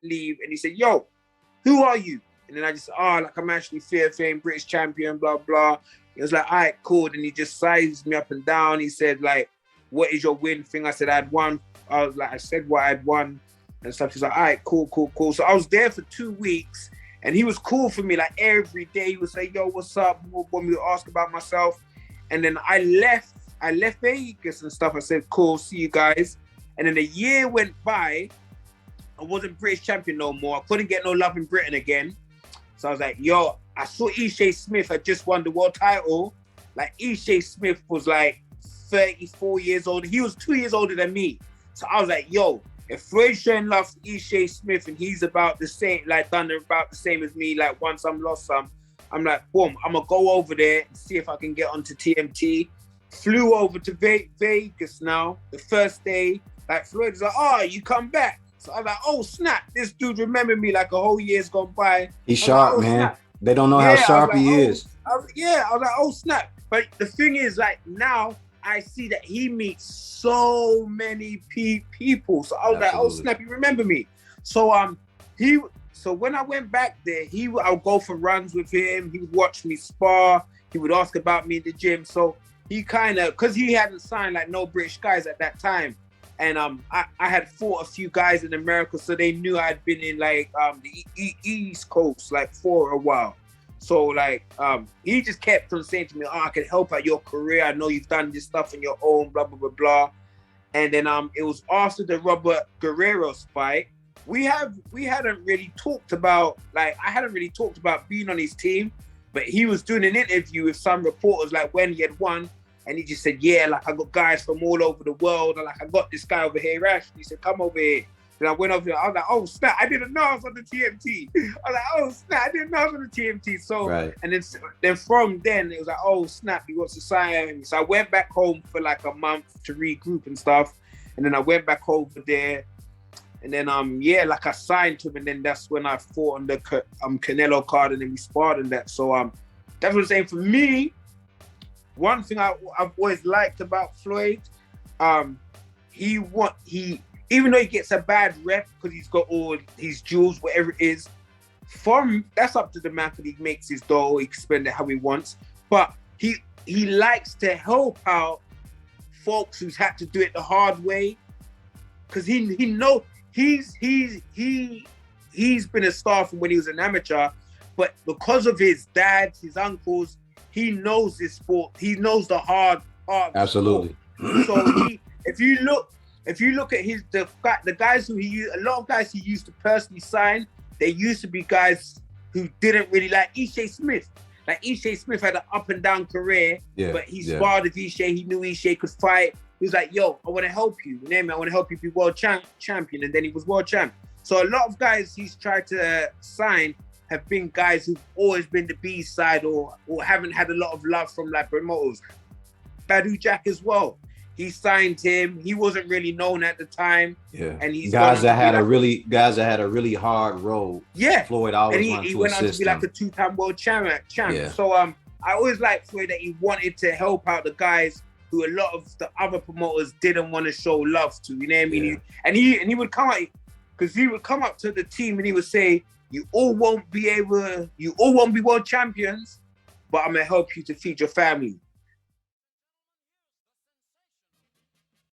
leave, and he said, "Yo, who are you?" And then I just, like I'm actually Theophane, British champion, blah, blah. He was like, all right, cool. And he just sized me up and down. He said, like, what is your win thing? I said, I had won. I said what I had won and stuff. He's like, all right, cool. So I was there for 2 weeks, and he was cool for me. Like every day he would say, yo, what's up? Want me to ask about myself. And then I left Vegas and stuff. I said, cool, see you guys. And then a year went by. I wasn't British champion no more. I couldn't get no love in Britain again. So I was like, yo, I saw Ishe Smith had just won the world title. Like Ishe Smith was like 34 years old. He was 2 years older than me. So I was like, yo, if Floyd showing love to Ishe Smith and he's about the same, like done about the same as me, like won some, lost some, I'm like, boom, I'm gonna go over there and see if I can get onto T.M.T. Flew over to Vegas now. The first day, like Floyd was like, oh, you come back. So I was like, oh snap, this dude remembered me like a whole year's gone by. He's sharp, man. Snap. They don't know how sharp he is. I was like, oh snap. But the thing is, like now I see that he meets so many people. So I was like, oh snap, you remember me. So so when I went back there, I'll go for runs with him. He would watch me spar. He would ask about me in the gym. So he kind of, because he hadn't signed like no British guys at that time. And I had fought a few guys in America, so they knew I'd been in like the East Coast like for a while. So like he just kept on saying to me, I can help out your career. I know you've done this stuff on your own, blah blah blah blah. And then it was after the Robert Guerrero's fight. We hadn't really talked about, like I hadn't really talked about being on his team, but he was doing an interview with some reporters like when he had won. And he just said, yeah, like I got guys from all over the world. And like I got this guy over here, Ash. He said, come over here. And I went over there. I was like, oh, snap. I didn't know I was on the T.M.T. I was like, oh, snap. I didn't know I was on the T.M.T. So, and then from then, it was like, oh, snap. He wants to sign me. So I went back home for like a month to regroup and stuff. And then I went back over there. And then, like I signed him. And then that's when I fought on the Canelo card. And then we sparred and that. So that's what I'm saying. For me, one thing I've always liked about Floyd, even though he gets a bad rep because he's got all his jewels, whatever it is, that's up to the man because he makes his dough, he can spend it how he wants. But he likes to help out folks who's had to do it the hard way, because he know he's been a star from when he was an amateur, but because of his dads, his uncles, he knows this sport. He knows the hard part. Absolutely. So if you look at the guys who a lot of guys he used to personally sign, they used to be guys who didn't really like Ishe Smith. Like Ishe Smith had an up and down career, but he sparred with Ishe. He knew Ishe could fight. He was like, yo, I want to help you. You know me, I want to help you be world champion. And then he was world champ. So a lot of guys he's tried to sign have been guys who've always been the B side or haven't had a lot of love from like promoters. Badu Jack as well. He signed him. He wasn't really known at the time. Yeah. And he's guys that had a really hard road. Yeah. Floyd always he went on to be like a 2-time world champion. Yeah. So I always liked Floyd that he wanted to help out the guys who a lot of the other promoters didn't want to show love to. You know what I mean? Yeah. He would come out, because he would come up to the team and he would say, you all won't be world champions, but I'm gonna help you to feed your family.